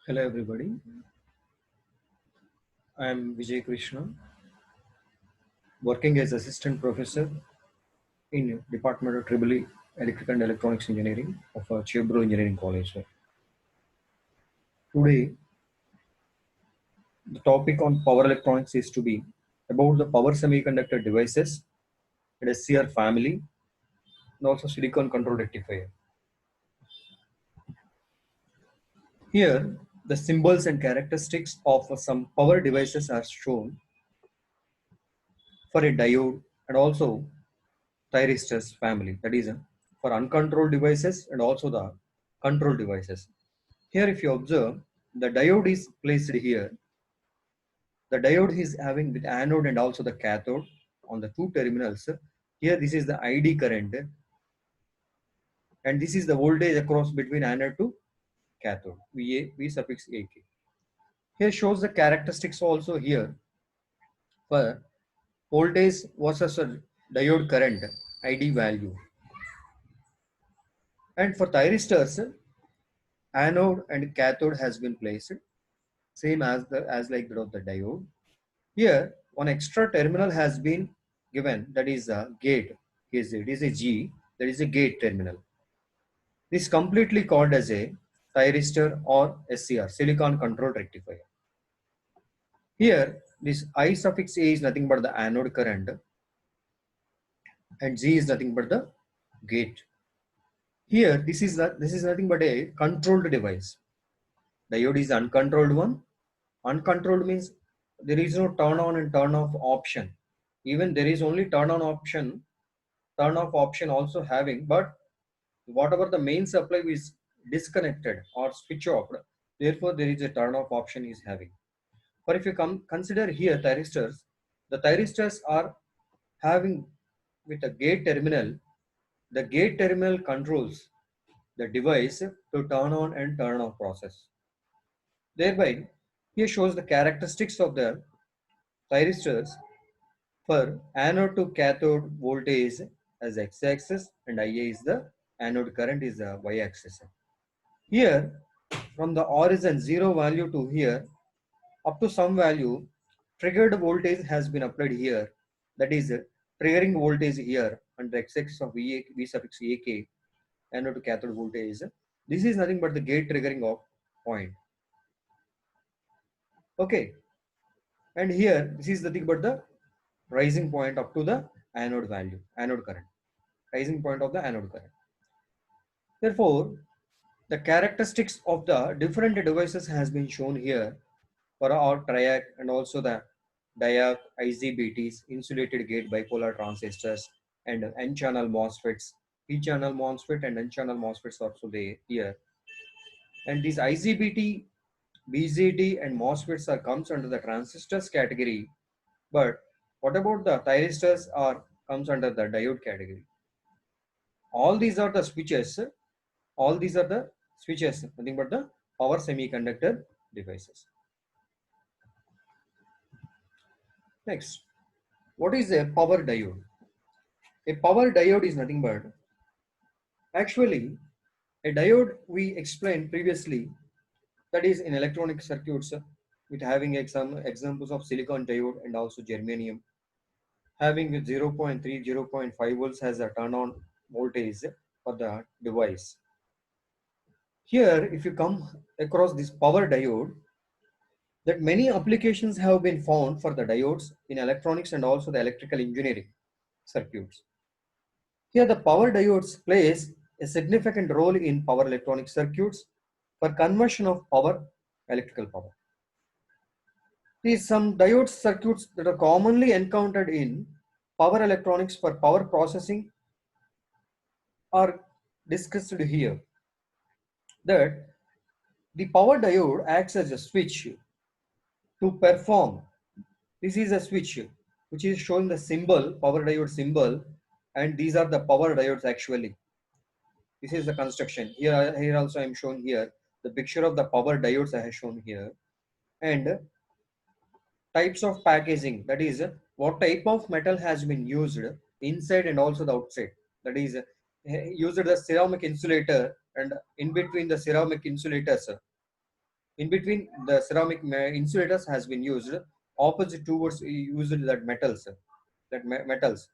Hello everybody, I am Vijay Krishna, working as assistant professor in Department of EEE Electrical and Electronics Engineering of Chebro Engineering College. Today, the topic on power electronics is to be about the power semiconductor devices and SCR family and also silicon control rectifier. Here, the symbols and characteristics of some power devices are shown for a diode and also thyristors family, that is for uncontrolled devices and also the control devices. Here if you observe, the diode is placed here. The diode is having with anode and also the cathode on the two terminals. Here this is the ID current and this is the voltage across between anode to cathode, V suffix AK. Here shows the characteristics also here for voltage versus a diode current ID value. And for thyristors, anode and cathode has been placed same as like that of the diode. Here one extra terminal has been given, that is a gate. It is a G, that is a gate terminal. This is completely called as a thyristor or SCR, silicon control rectifier. Here this I suffix A is nothing but the anode current and G is nothing but the gate. Here this is nothing but a controlled device. Diode is uncontrolled one. Uncontrolled means there is no turn on and turn off option. Even there is only turn on option, turn off option also having, but whatever the main supply is disconnected or switch off, therefore there is a turn off option is having. But if you consider here thyristors, the thyristors are having with a gate terminal, the gate terminal controls the device to turn on and turn off process. Thereby, here shows the characteristics of the thyristors for anode to cathode voltage as x-axis and Ia is the anode current is the y-axis. Here, from the origin 0 value to here, up to some value, triggered voltage has been applied here. That is triggering voltage here under x-axis of V suffix AK, anode to cathode voltage. This is nothing but the gate triggering of point. Okay. And here, this is nothing but the rising point up to the anode value, anode current, rising point of the anode current. Therefore, the characteristics of the different devices has been shown here for our triac and also the diac, IGBTs, insulated gate bipolar transistors, and N-channel MOSFETs. P-channel MOSFET and N-channel MOSFETs also there here. And these IGBT, BJT, and MOSFETs are comes under the transistors category. But what about the thyristors are comes under the diode category? All these are the switches. All these are the switches, nothing but the power semiconductor devices. Next, what is a power diode? A power diode is nothing but, actually, a diode we explained previously, that is in electronic circuits with having some examples of silicon diode and also germanium, having with 0.3, 0.5 volts as a turn on voltage for the device. Here, if you come across this power diode, that many applications have been found for the diodes in electronics and also the electrical engineering circuits. Here the power diodes plays a significant role in power electronic circuits for conversion of power, electrical power. These some diode circuits that are commonly encountered in power electronics for power processing are discussed here. That the power diode acts as a switch to perform. This is a switch which is showing the symbol, power diode symbol, and these are the power diodes actually. This is the construction. Here also I am shown here the picture of the power diodes I have shown here, and types of packaging, that is what type of metal has been used inside and also the outside. That is used the ceramic insulator, and in between the ceramic insulators In between the ceramic insulators has been used, opposite towards used that metals, metals.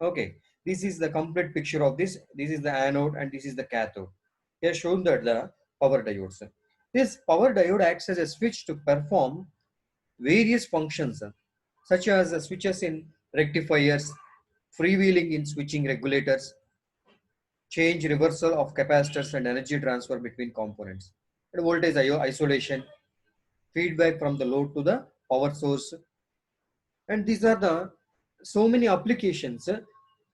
Okay, this is the complete picture of this. This is the anode and this is the cathode. Here shown that the power diodes. This power diode acts as a switch to perform various functions, such as switches in rectifiers, freewheeling in switching regulators, change reversal of capacitors and energy transfer between components, and voltage isolation, feedback from the load to the power source. And these are the so many applications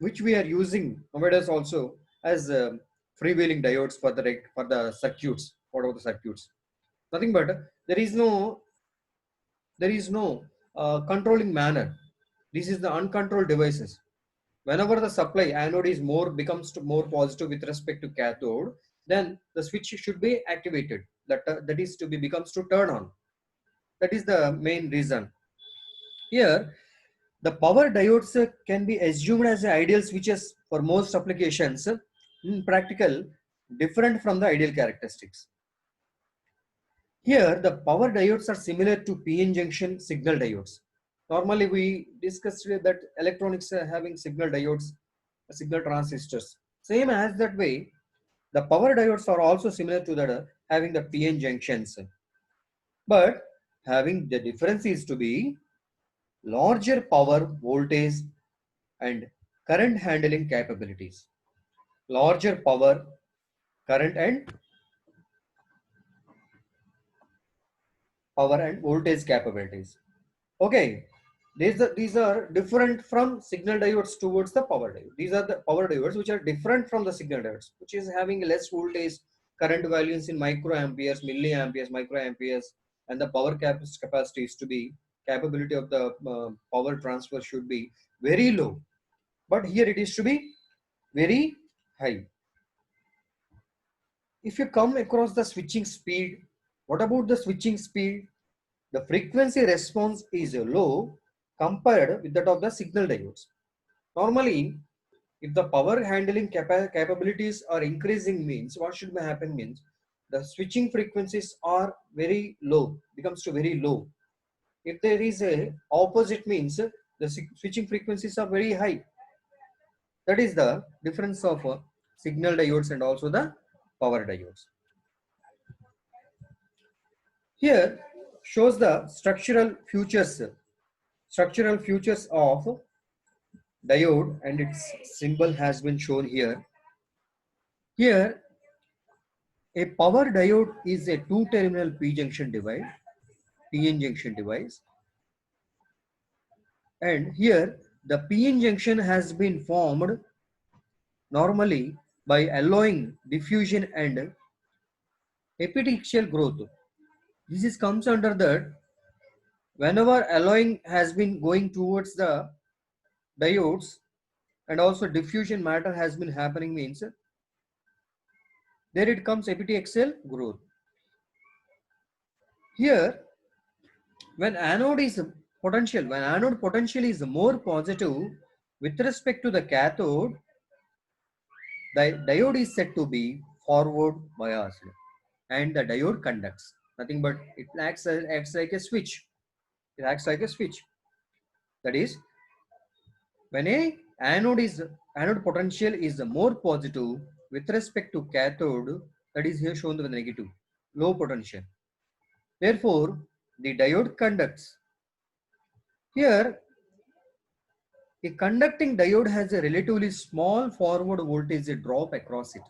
which we are using nowadays also as freewheeling diodes for the circuits, whatever the circuits. Nothing but there is no controlling manner. This is the uncontrolled devices. Whenever the supply anode is more becomes to more positive with respect to cathode, then the switch should be activated. That is to be becomes to turn on. That is the main reason. Here, the power diodes can be assumed as ideal switches for most applications. In practical, different from the ideal characteristics. Here, the power diodes are similar to PN junction signal diodes. Normally, we discussed that electronics are having signal diodes, signal transistors. Same as that way, the power diodes are also similar to that, having the PN junctions. But having the difference is to be larger power, voltage, and current handling capabilities. Larger power, current, and power and voltage capabilities. Okay, these are different from signal diodes towards the power diode. These are the power diodes which are different from the signal diodes, which is having less voltage, current values in microamperes, milliamperes, microamperes, and the power capacity is to be capability of the power transfer should be very low. But here it is to be very high. If you come across the switching speed, what about the switching speed? The frequency response is low compared with that of the signal diodes. Normally, if the power handling capabilities are increasing means what should be happen means the switching frequencies are very low, becomes to very low. If there is a opposite means the switching frequencies are very high. That is the difference of signal diodes and also the power diodes. Here shows the structural features of diode, and its symbol has been shown here. Here, a power diode is a two-terminal PN junction device, and here the PN junction has been formed normally by allowing diffusion and epithelial growth. This is comes under that whenever alloying has been going towards the diodes and also diffusion matter has been happening means there it comes epithelial growth. Here when anode potential is more positive with respect to the cathode, the diode is said to be forward biased and the diode conducts nothing but it acts like a switch. It acts like a switch. That is, when a anode potential is more positive with respect to cathode, that is here shown with negative, low potential. Therefore, the diode conducts. Here, a conducting diode has a relatively small forward voltage drop across it.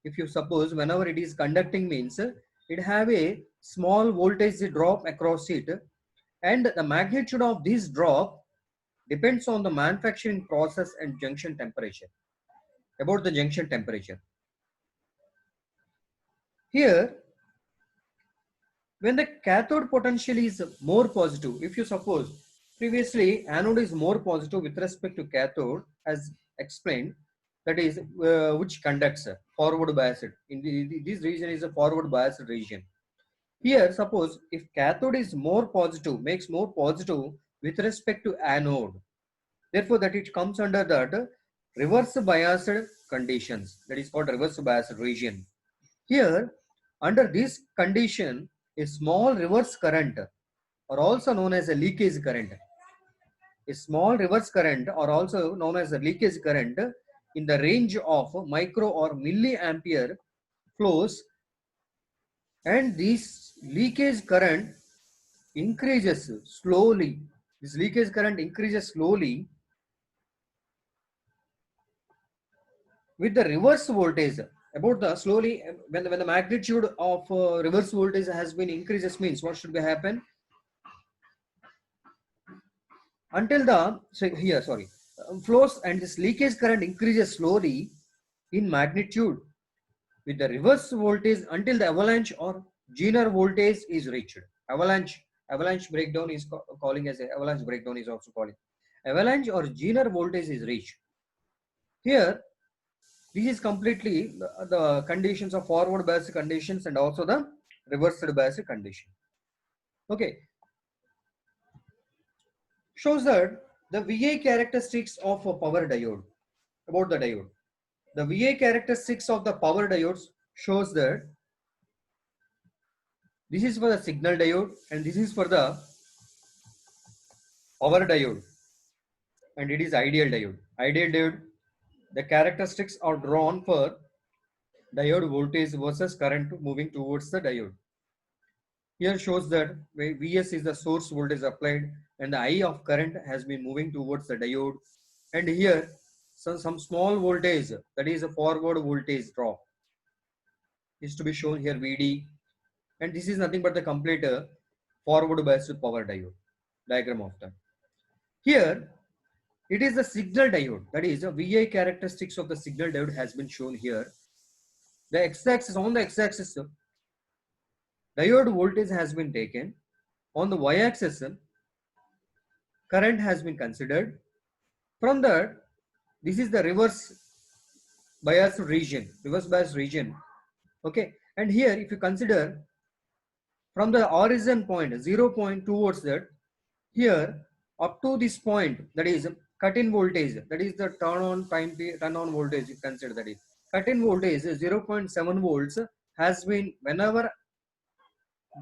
If you suppose, whenever it is conducting means it have a small voltage drop across it, and the magnitude of this drop depends on the manufacturing process and junction temperature. About the junction temperature. Here, when the cathode potential is more positive, if you suppose previously anode is more positive with respect to cathode as explained, that is which conducts forward biased. This region is a forward biased region. Here suppose if cathode is more positive, makes more positive with respect to anode, therefore that it comes under that reverse biased conditions, that is called reverse biased region. Here Under this condition, a small reverse current, or also known as a leakage current, a small reverse current, or also known as a leakage current, in the range of micro or milliampere flows, and this leakage current increases slowly. This leakage current increases slowly with the reverse voltage. About the slowly, when the magnitude of reverse voltage has been increases means what should be happen until the, so here sorry, flows, and this leakage current increases slowly in magnitude with the reverse voltage until the avalanche or Zener voltage is reached. Avalanche breakdown is calling as a avalanche breakdown is also calling. Avalanche or Zener voltage is reached. Here, this is completely the conditions of forward bias conditions and also the reversed bias condition. Okay, shows that the VA characteristics of a power diode. About the diode, the VA characteristics of the power diodes shows that this is for the signal diode and this is for the power diode, and it is ideal diode. Ideal diode, the characteristics are drawn for diode voltage versus current moving towards the diode. Here shows that Vs is the source voltage applied and the I of current has been moving towards the diode, and here some small voltage, that is a forward voltage drop, is to be shown here Vd, and this is nothing but the complete forward biased power diode diagram of that. Here it is the signal diode, that is the VI characteristics of the signal diode has been shown here. The x-axis, on the x-axis diode voltage has been taken, on the y-axis current has been considered. From that, this is the reverse bias region, okay. And here if you consider from the origin point 0 point towards that, here up to this point, that is cut-in voltage, that is the turn on voltage, you consider that is cut-in voltage 0.7 volts has been whenever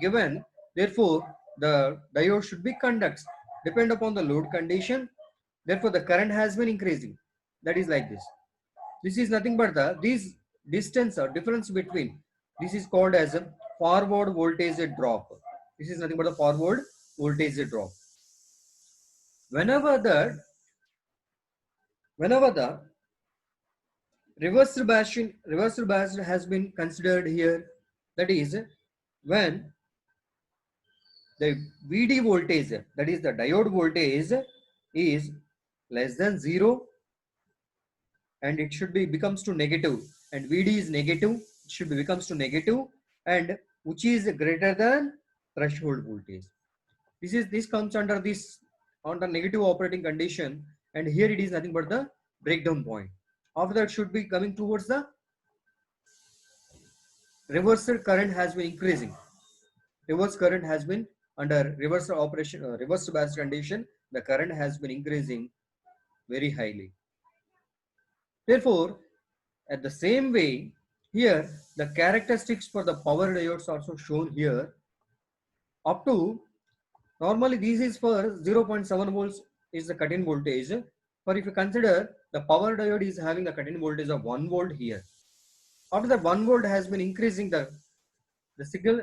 given. Therefore the diode should be conducts depend upon the load condition. Therefore the current has been increasing, that is like this. This is nothing but the this distance or difference between, this is called as a forward voltage drop. This is nothing but the forward voltage drop. Whenever the reversed bias has been considered here, that is when the Vd voltage, that is the diode voltage, is less than 0 and it should be becomes to negative, and Vd is negative, it should be becomes to negative, and which is greater than threshold voltage. This comes under this on the negative operating condition, and here it is nothing but the breakdown point. After that should be coming towards the reversed current has been increasing. Reverse current has been under reverse operation, reverse bias condition, the current has been increasing very highly. Therefore, at the same way, here the characteristics for the power diodes also shown here. Up to normally this is for 0.7 volts is the cut-in voltage. For if you consider the power diode is having a cut-in voltage of 1 volt here. After that 1 volt has been increasing, the signal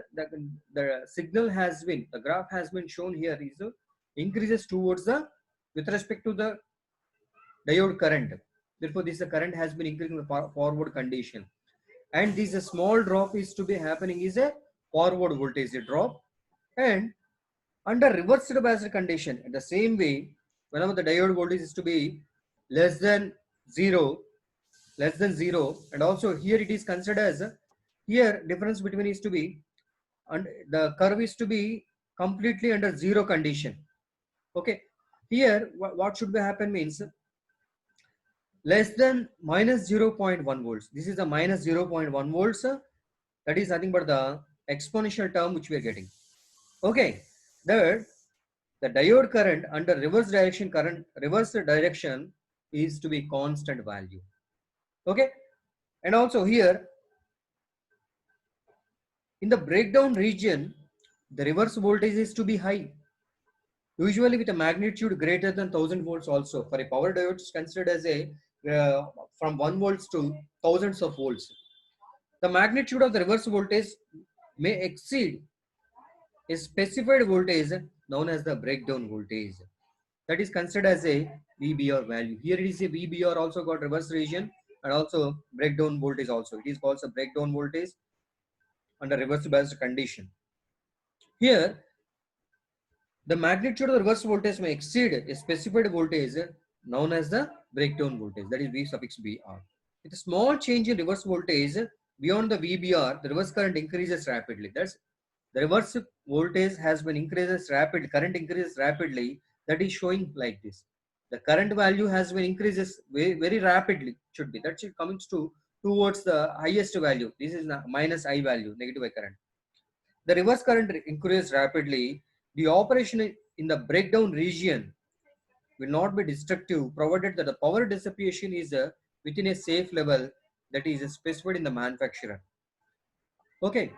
has been, the graph has been shown here is increases towards the with respect to the diode current. Therefore this the current has been increasing the forward condition, and this a small drop is to be happening is a forward voltage drop. And under reversed bias condition, in the same way, whenever the diode voltage is to be less than 0, and also here it is considered as here difference between is to be, and the curve is to be completely under 0 condition. Okay, here what should be happen means less than minus 0.1 volts. This is the minus 0.1 volts. That is nothing but the exponential term which we are getting. Okay, third, the diode current under reverse direction is to be constant value. Okay, and also here In the breakdown region, the reverse voltage is to be high, usually with a magnitude greater than 1000 volts also. For a power diode, it's considered as a from 1 volts to thousands of volts. The magnitude of the reverse voltage may exceed a specified voltage known as the breakdown voltage. That is considered as a VBR value. Here it is a VBR also got reverse region and also breakdown voltage also. It is called a breakdown voltage under reverse biased condition. Here, the magnitude of the reverse voltage may exceed a specified voltage known as the breakdown voltage, that is V suffix BR. With a small change in reverse voltage beyond the VBR, the reverse current increases rapidly. That's the reverse voltage has been increases rapidly, current increases rapidly, that is showing like this. The current value has been increases very, very rapidly, should be. That should comes to towards the highest value. This is minus I value, negative I current. The reverse current increases rapidly. The operation in the breakdown region will not be destructive provided that the power dissipation is within a safe level that is specified in the manufacturer. Okay,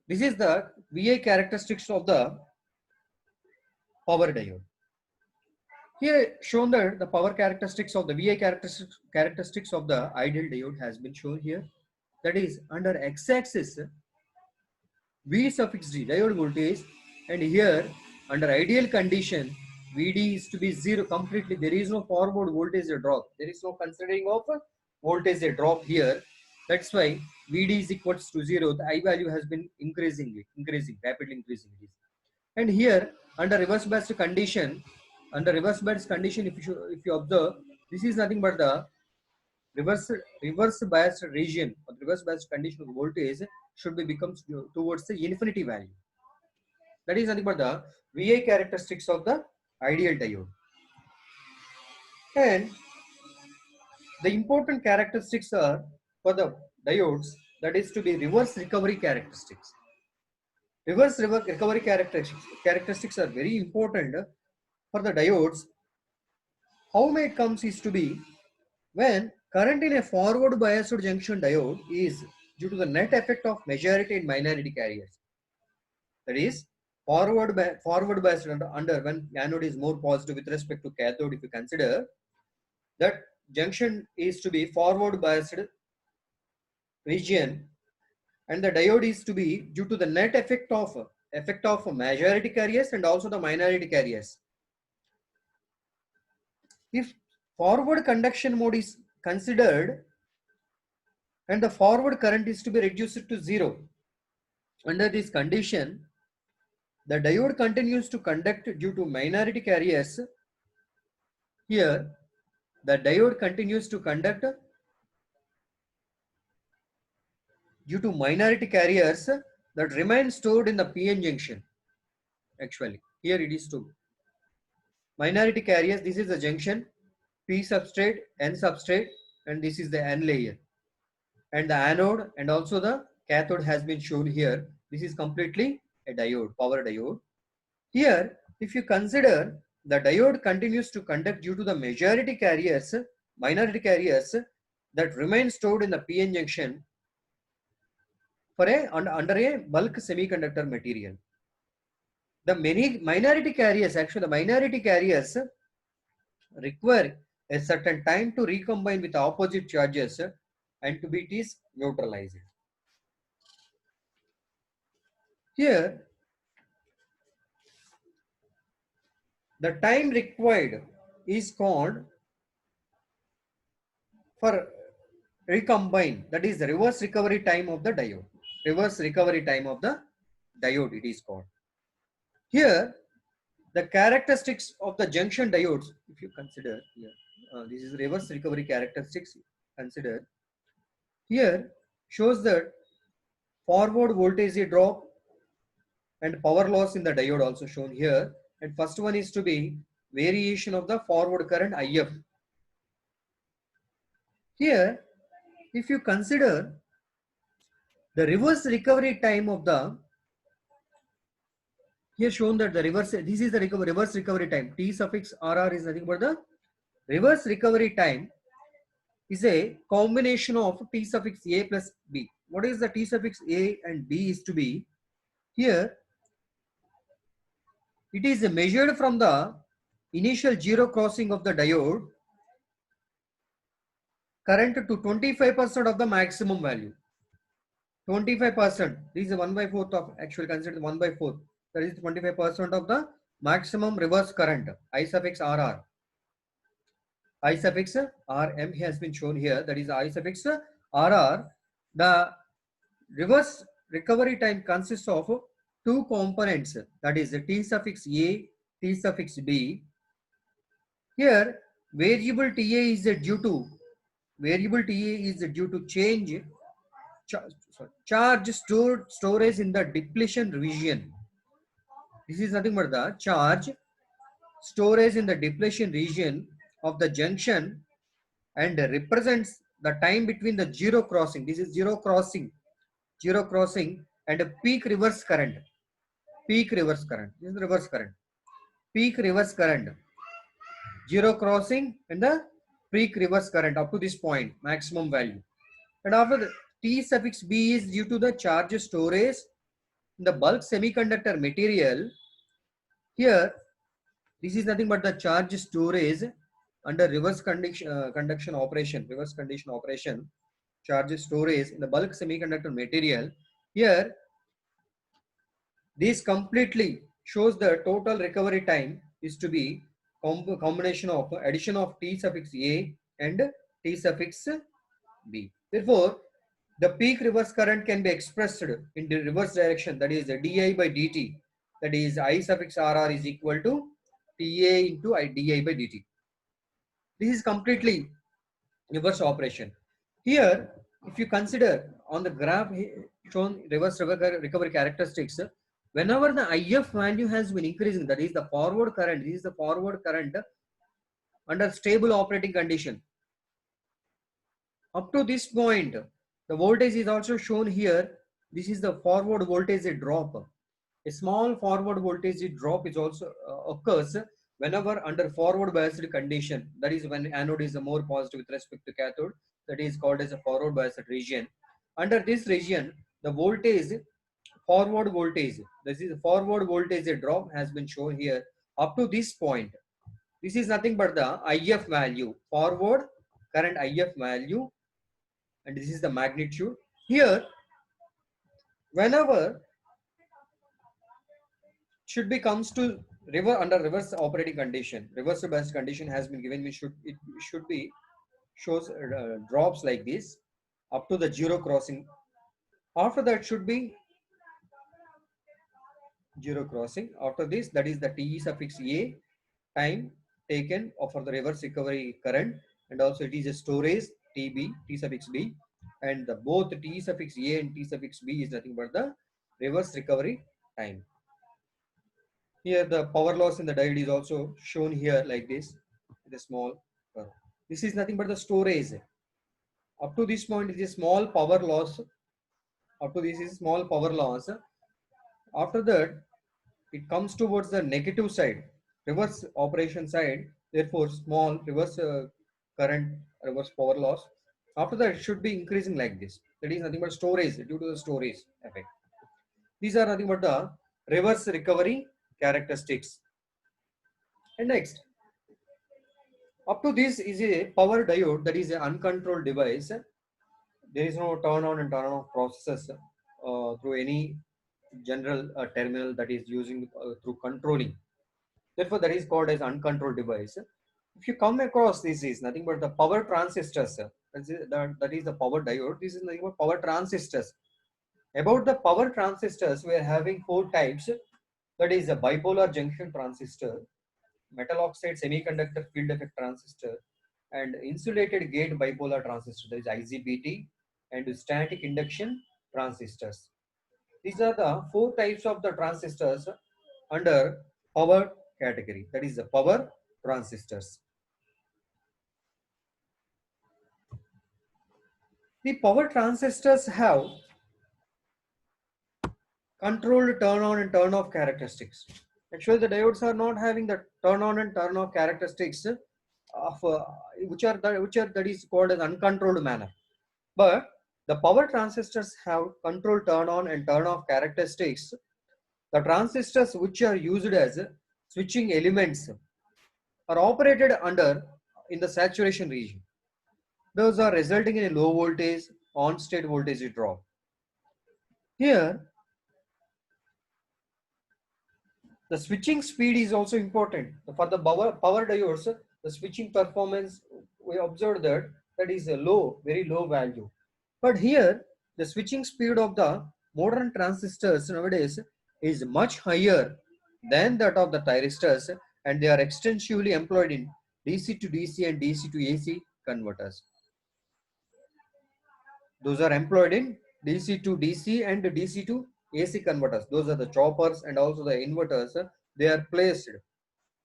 this is the VI characteristics of the power diode. Here shown that the power characteristics of the VI characteristics of the ideal diode has been shown here. That is under x-axis V suffix D diode voltage, and here under ideal condition VD is to be 0 completely. There is no forward voltage drop. There is no considering of voltage drop here. That's why VD is equals to 0. The I value has been increasing, rapidly increasing. And here under reverse biased condition, if you observe, this is nothing but the reverse biased region or reverse biased condition of voltage should be becomes towards the infinity value. That is nothing but the VI characteristics of the ideal diode. And the important characteristics are for the diodes, that is to be reverse recovery characteristics. Reverse recovery characteristics are very important for the diodes. How may it comes is to be when current in a forward biased junction diode is due to the net effect of majority and minority carriers. That is forward biased under when anode is more positive with respect to cathode. If you consider that junction is to be forward biased region, and the diode is to be due to the net effect of majority carriers and also the minority carriers. If forward conduction mode is considered and the forward current is to be reduced to 0, under this condition the diode continues to conduct due to minority carriers. Here the diode continues to conduct due to minority carriers that remain stored in the PN junction. Actually here it is to minority carriers. This is the junction, P substrate, N substrate, and this is the N layer, and the anode and also the cathode has been shown here. This is completely a diode, power diode. Here if you consider the diode continues to conduct due to the minority carriers that remain stored in the PN junction for under a bulk semiconductor material. The minority carriers require a certain time to recombine with opposite charges and to be neutralized. Here the time required is called for recombine, that is the reverse recovery time of the diode. Reverse recovery time of the diode it is called. Here the characteristics of the junction diodes, if you consider here, this is reverse recovery characteristics considered. Here shows that forward voltage drop and power loss in the diode also shown here. And first one is to be variation of the forward current IF. Here if you consider the reverse recovery time of the, here shown that the reverse, this is the reverse recovery time, T suffix RR is nothing but the reverse recovery time is a combination of T suffix A plus B. what is the T suffix A and B is to be, here it is measured from the initial zero crossing of the diode current to 25% of the maximum value. 25%. This is 1 by 4th of, actually considered 1 by 4th. That is 25% of the maximum reverse current. I suffix RR. I suffix RM has been shown here. That is I suffix RR. The reverse recovery time consists of two components. That is T suffix A, T suffix B. Here variable TA is due to change charge storage in the depletion region. This is nothing but the charge storage in the depletion region of the junction and represents the time between the zero crossing. This is zero crossing and a peak reverse current. Peak reverse current. This is the reverse current. Peak reverse current. Zero crossing and the peak reverse current up to this point, maximum value. And after the T suffix B is due to the charge storage in the bulk semiconductor material. Here, this is nothing but the charge storage under reverse conduction operation, charge storage in the bulk semiconductor material. Here, this completely shows the total recovery time is to be combination of addition of T suffix A and T suffix B. Therefore, the peak reverse current can be expressed in the reverse direction, that is di by dt, that is I suffix RR is equal to TA into di by dt. This is completely reverse operation. Here, if you consider on the graph shown reverse recovery characteristics, whenever the IF value has been increasing, that is the forward current, this is the forward current under stable operating condition. Up to this point, the voltage is also shown here. This is the forward voltage drop. A small forward voltage drop is also occurs whenever under forward biased condition. That is when anode is more positive with respect to cathode. That is called as a forward biased region. Under this region, the voltage, forward voltage, this is forward voltage drop has been shown here up to this point. This is nothing but the IF value, forward current IF value, and this is the magnitude. Here, whenever should be comes to under reverse operating condition, reverse bias condition has been given, it should be shows drops like this up to the zero crossing. After that should be zero crossing. After this, that is the T suffix A time taken for the reverse recovery current, and also it is a storage T suffix B, and the both T suffix A and T suffix B is nothing but the reverse recovery time. Here the power loss in the diode is also shown here like this, with a small curve. This is nothing but the storage. Up to this point it is a small power loss. Up to this is small power loss. After that, it comes towards the negative side, reverse operation side. Therefore, small reverse current, reverse power loss. After that, it should be increasing like this. That is nothing but storage due to the storage effect. These are nothing but the reverse recovery characteristics. And next, up to this is a power diode, that is an uncontrolled device. There is no turn on and turn off processes through any general terminal that is using through controlling. Therefore, that is called as uncontrolled device. If you come across this is nothing but the power transistors. That is the power diode. This is nothing but power transistors. About the power transistors, we are having four types. That is a bipolar junction transistor, metal oxide semiconductor field effect transistor, and insulated gate bipolar transistor, that is IGBT, and static induction transistors. These are the four types of the transistors under power category, that is the power transistors. The power transistors have controlled turn on and turn off characteristics. Actually, the diodes are not having the turn on and turn off characteristics of which are that is called as uncontrolled manner. But The power transistors have control turn on and turn off characteristics. The transistors which are used as switching elements are operated under in the saturation region. Those are resulting in a low voltage on state voltage drop. Here, the switching speed is also important. For the power diodes, the switching performance, we observed that is a low, very low value. But here, the switching speed of the modern transistors nowadays is much higher than that of the thyristors, and they are extensively employed in DC to DC and DC to AC converters. Those are employed in DC to DC and DC to AC converters. Those are the choppers and also the inverters. They are placed.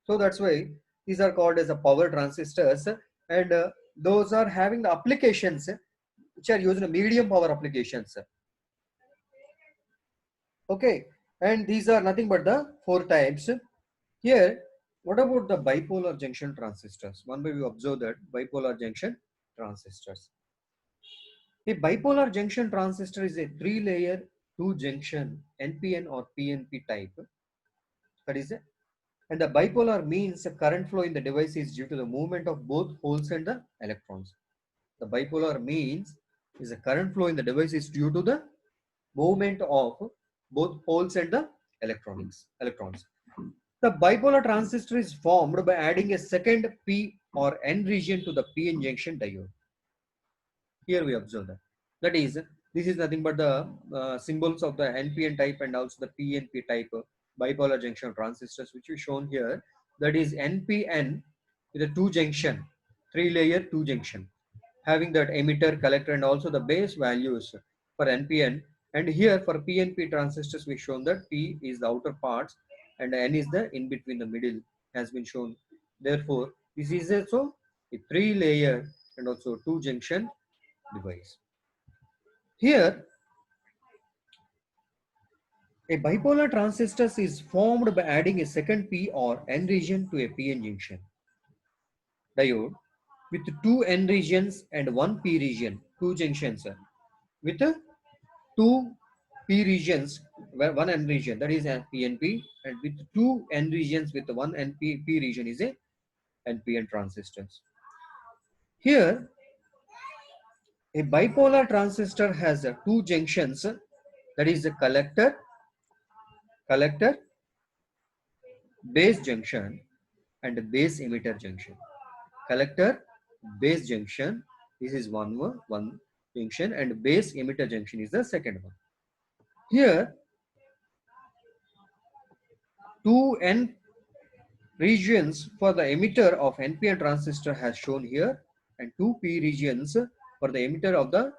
So that's why these are called as the power transistors, and those are having the applications which are used in medium power applications. Okay, and these are nothing but the four types. Here, what about the bipolar junction transistors? One way we observe that bipolar junction transistors. A bipolar junction transistor is a three-layer, two-junction NPN or PNP type. That is it. And the bipolar means the current flow in the device is due to the movement of both holes and the electrons. The bipolar means is the current flow in the device is due to the movement of both holes and the electrons. The bipolar transistor is formed by adding a second P or N region to the PN junction diode. Here we observe that. That is, this is nothing but the symbols of the NPN type and also the PNP type bipolar junction transistors, which is shown here. That is NPN with a two junction, three layer two junction, having that emitter, collector, and also the base values for NPN. And here for PNP transistors, we shown that P is the outer parts and N is the in between, the middle has been shown. Therefore, this is also a three layer and also two junction device. Here, a bipolar transistor is formed by adding a second P or N region to a PN junction diode with two N regions and one P region, two junctions with two P regions, one N region, that is a PNP, and with two N regions with one P region is a NPN transistors. Here, a bipolar transistor has two junctions, that is the collector, base junction, and base emitter junction. Collector, base junction, this is one junction, and base emitter junction is the second one. Here, two N regions for the emitter of NPN transistor has shown here, and two P regions for the emitter of the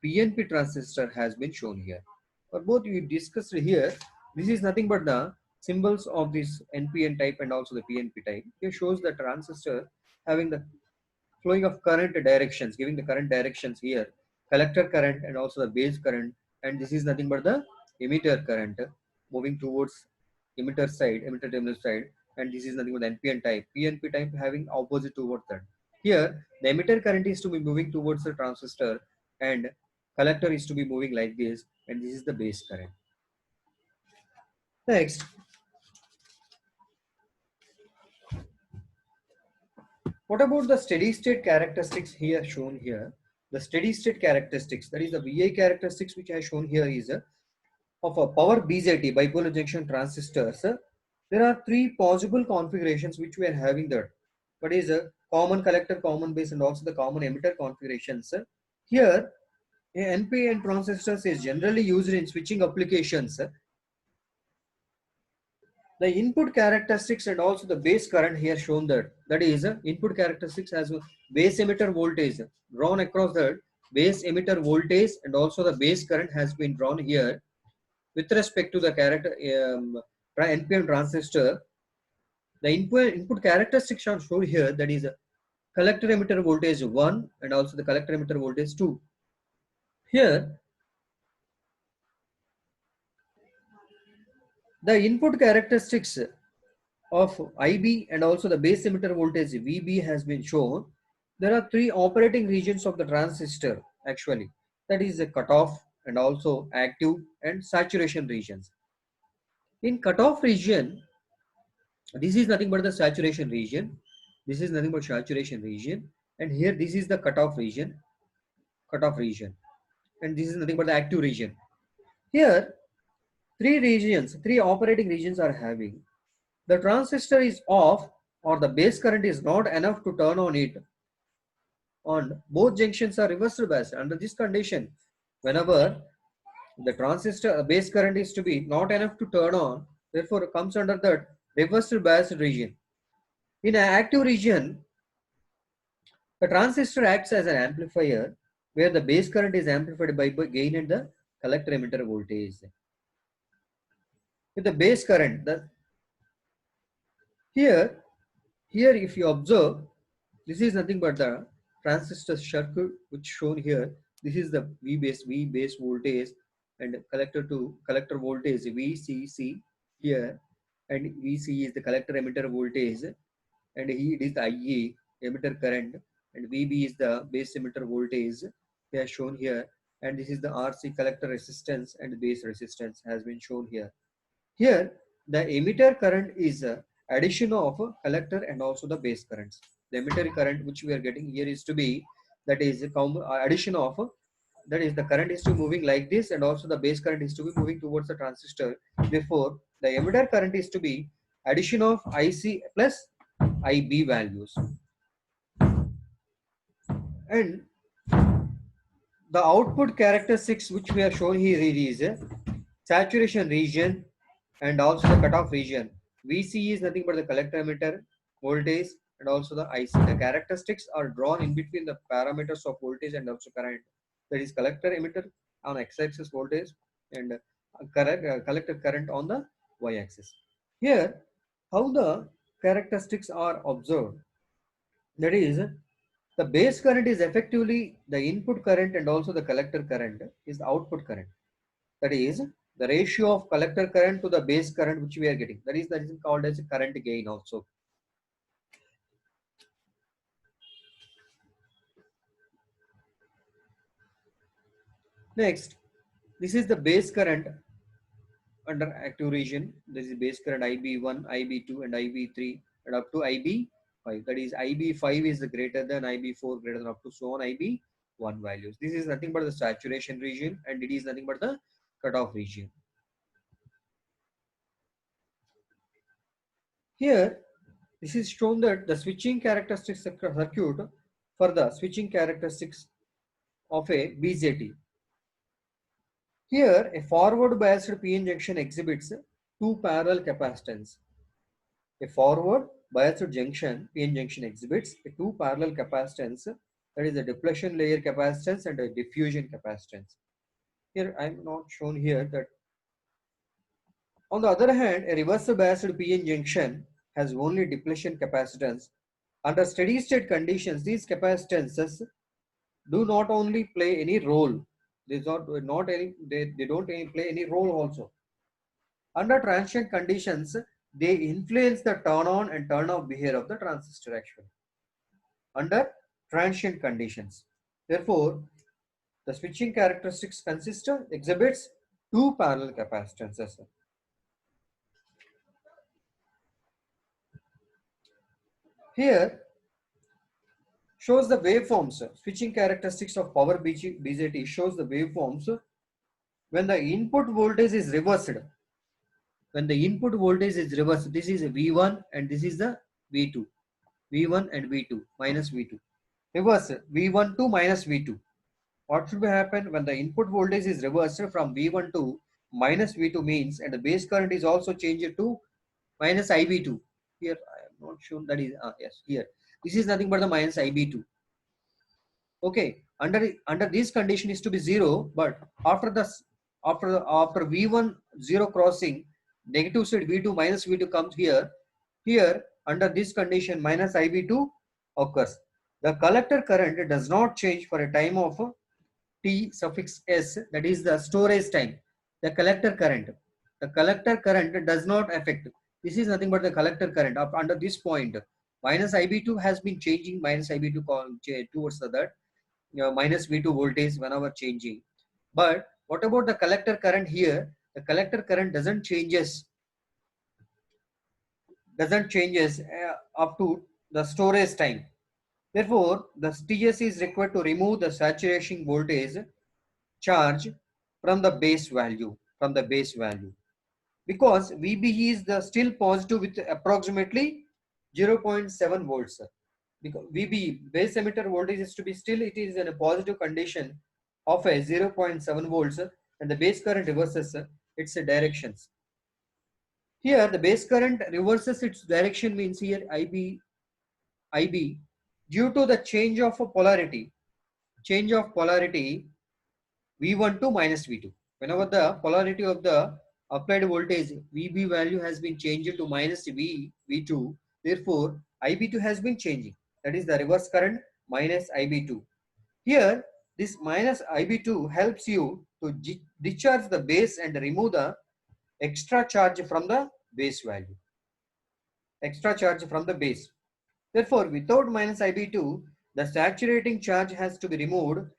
PNP transistor has been shown here. For both we discussed here, this is nothing but the symbols of this NPN type and also the PNP type. Here shows the transistor having the flowing of current directions, giving the current directions here, collector current and also the base current, and this is nothing but the emitter current moving towards emitter side, emitter terminal side, and this is nothing but the NPN type. PNP type having opposite towards that. Here, the emitter current is to be moving towards the transistor and collector is to be moving like this, and this is the base current. Next, what about the steady state characteristics here shown here? The steady state characteristics, that is the VI characteristics which I have shown here is of a power BJT, bipolar junction transistors. There are three possible configurations which we are having there. What is a common collector, common base, and also the common emitter configurations. Here, a NPN transistors is generally used in switching applications. The input characteristics and also the base current here shown that is input characteristics as base emitter voltage drawn across the base emitter voltage, and also the base current has been drawn here with respect to the NPN transistor. The input characteristics are shown here, that is collector emitter voltage 1 and also the collector emitter voltage 2. Here, the input characteristics of IB and also the base emitter voltage VB has been shown. There are three operating regions of the transistor actually. that is a cutoff and also active and saturation regions. In cutoff region, this is nothing but the saturation region. This is nothing but saturation region, and here this is the cutoff region, and this is nothing but the active region. Here, three operating regions are having. The transistor is off or the base current is not enough to turn on it. On both junctions are reversed biased. Under this condition, whenever the transistor base current is to be not enough to turn on, therefore it comes under the reversed biased region. In an active region, the transistor acts as an amplifier where the base current is amplified by gain and the collector emitter voltage. With the base current, here if you observe, this is nothing but the transistor circuit which shown here. This is the V base voltage and collector to collector voltage VCC here, and VC is the collector emitter voltage, and here it is the IA emitter current, and VB is the base emitter voltage. They are shown here, and this is the RC collector resistance and base resistance has been shown here. Here, the emitter current is addition of a collector and also the base currents. The emitter current which we are getting here is to be, that is addition of that is the current is to be moving like this, and also the base current is to be moving towards the transistor. Therefore, the emitter current is to be addition of IC plus IB values. And the output characteristics which we are showing here is saturation region and also the cutoff region. VC is nothing but the collector emitter voltage and also the IC. The characteristics are drawn in between the parameters of voltage and also current. That is collector emitter on x-axis voltage and collector current on the y-axis. Here, how the characteristics are observed. That is, the base current is effectively the input current and also the collector current is the output current. That is the ratio of collector current to the base current which we are getting. That is called as current gain also. Next, this is the base current under active region. This is base current IB1, IB2 and IB3 and up to IB5. That is IB5 is greater than IB4, greater than up to so on IB1 values. This is nothing but the saturation region and it is nothing but the cutoff region. Here, this is shown that the switching characteristics circuit for the switching characteristics of a BJT. Here, a forward biased PN junction exhibits two parallel capacitance. A forward biased junction, PN junction exhibits two parallel capacitance, that is a depletion layer capacitance and a diffusion capacitance. Here, I am not shown here that. On the other hand, a reverse biased PN junction has only depletion capacitance. Under steady state conditions, these capacitances do not only play any role, they don't play any role also. Under transient conditions, they influence the turn on and turn off behavior of the transistor actually. Under transient conditions. Therefore, the switching characteristics exhibits two parallel capacitances. Here shows the waveforms. Switching characteristics of power BJT shows the waveforms when the input voltage is reversed. When the input voltage is reversed, this is V1 and this is the V2. V1 and V2 minus V2. Reverse V1 to minus V2. What should happen when the input voltage is reversed from V1 to minus V2 means, and the base current is also changed to minus IB2. Here I am not sure that is yes here. This is nothing but the minus IB2. Okay, under this condition is to be 0, but after V1 0 crossing, negative side V2 minus V2 comes here. Here under this condition minus IB2 occurs. The collector current does not change for a time of T suffix S, that is the storage time. The collector current does not affect. This is nothing but the collector current up under this point. Minus IB2 has been changing minus IB2 towards the that. minus V2 voltage whenever changing. But what about the collector current here? The collector current doesn't changes up to the storage time. Therefore, the TS is required to remove the saturation voltage charge from the base value because VB is the still positive with approximately 0.7 volts. Because VB base emitter voltage is to be still it is in a positive condition of a 0.7 volts and the base current reverses its directions. Here the base current reverses its direction means here IB due to the change of polarity V1 to minus V2. Whenever the polarity of the applied voltage VB value has been changed to minus V2, therefore IB2 has been changing. That is the reverse current minus IB2. Here, this minus IB2 helps you to discharge the base and remove the extra charge from the base value. Extra charge from the base. Therefore, without minus IB2, the saturating charge has to be removed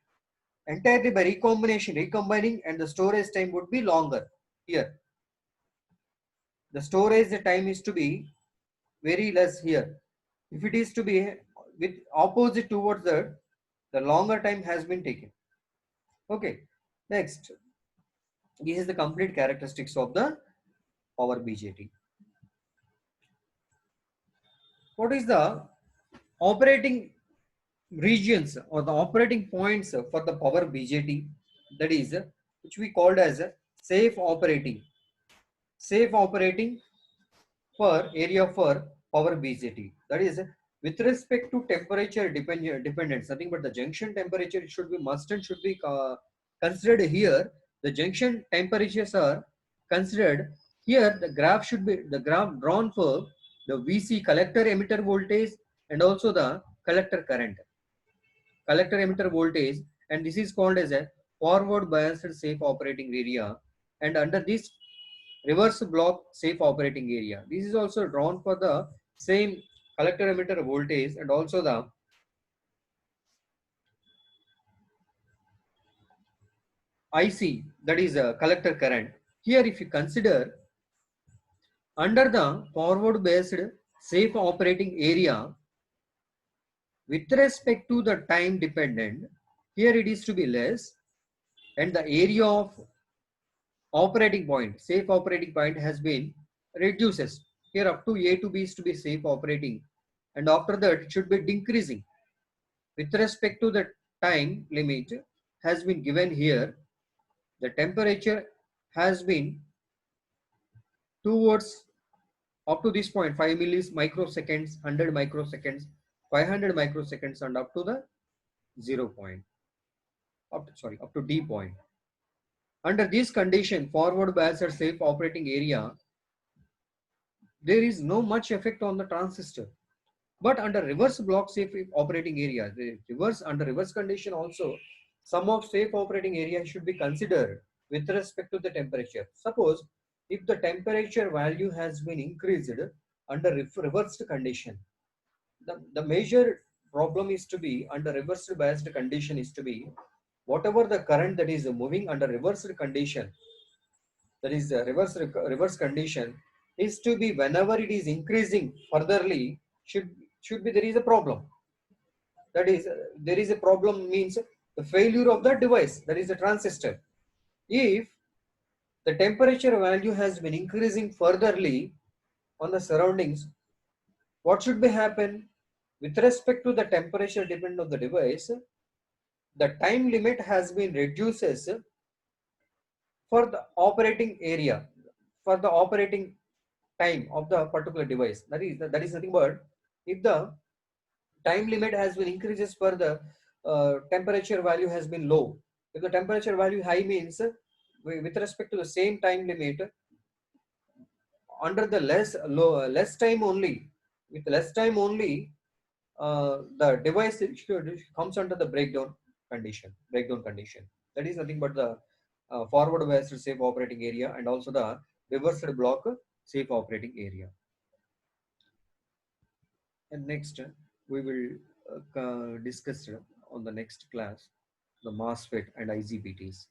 entirely by recombining, and the storage time would be longer. Here, the storage time is to be very less here. If it is to be with opposite towards the longer time has been taken. Okay, next, this is the complete characteristics of the power BJT. What is the operating regions or the operating points for the power BJT? That is, which we called as safe operating. Safe operating for area for power BJT. That is, with respect to temperature dependence, nothing but the junction temperature should be must and should be considered here. The junction temperatures are considered here. The graph drawn for the VC collector emitter voltage and also the collector emitter voltage, and this is called as a forward biased safe operating area, and under this reverse block safe operating area. This is also drawn for the same collector emitter voltage and also the IC, that is a collector current. Here if you consider under the forward based safe operating area with respect to the time dependent, here it is to be less and the area of operating point, safe operating point has been reduces. Here up to A to B is to be safe operating and after that it should be decreasing. With respect to the time limit has been given here, the temperature has been towards up to this point 5 microseconds, 100 microseconds, 500 microseconds and up to the 0 point, up to D point. Under this condition, forward biased safe operating area, there is no much effect on the transistor. But under reverse block safe operating area, under reverse condition also, some of safe operating area should be considered with respect to the temperature. Suppose if the temperature value has been increased under reversed condition, the major problem is to be under reversed biased condition is to be whatever the current that is moving under reversed condition, that is reverse condition, is to be whenever it is increasing furtherly should be there is a problem. That is there is a problem means the failure of the device, that is the transistor. If the temperature value has been increasing furtherly on the surroundings, what should be happen with respect to the temperature dependent of the device, the time limit has been reduces for the operating area, for the operating time of the particular device. That is nothing but if the time limit has been increases for the temperature value has been low. If the temperature value high means with respect to the same time limit under the less time only, with less time only, the device comes under the breakdown condition. That is nothing but the forward biased safe operating area and also the reversed block safe operating area. And next we will discuss on the next class, the MOSFET and IGBTs.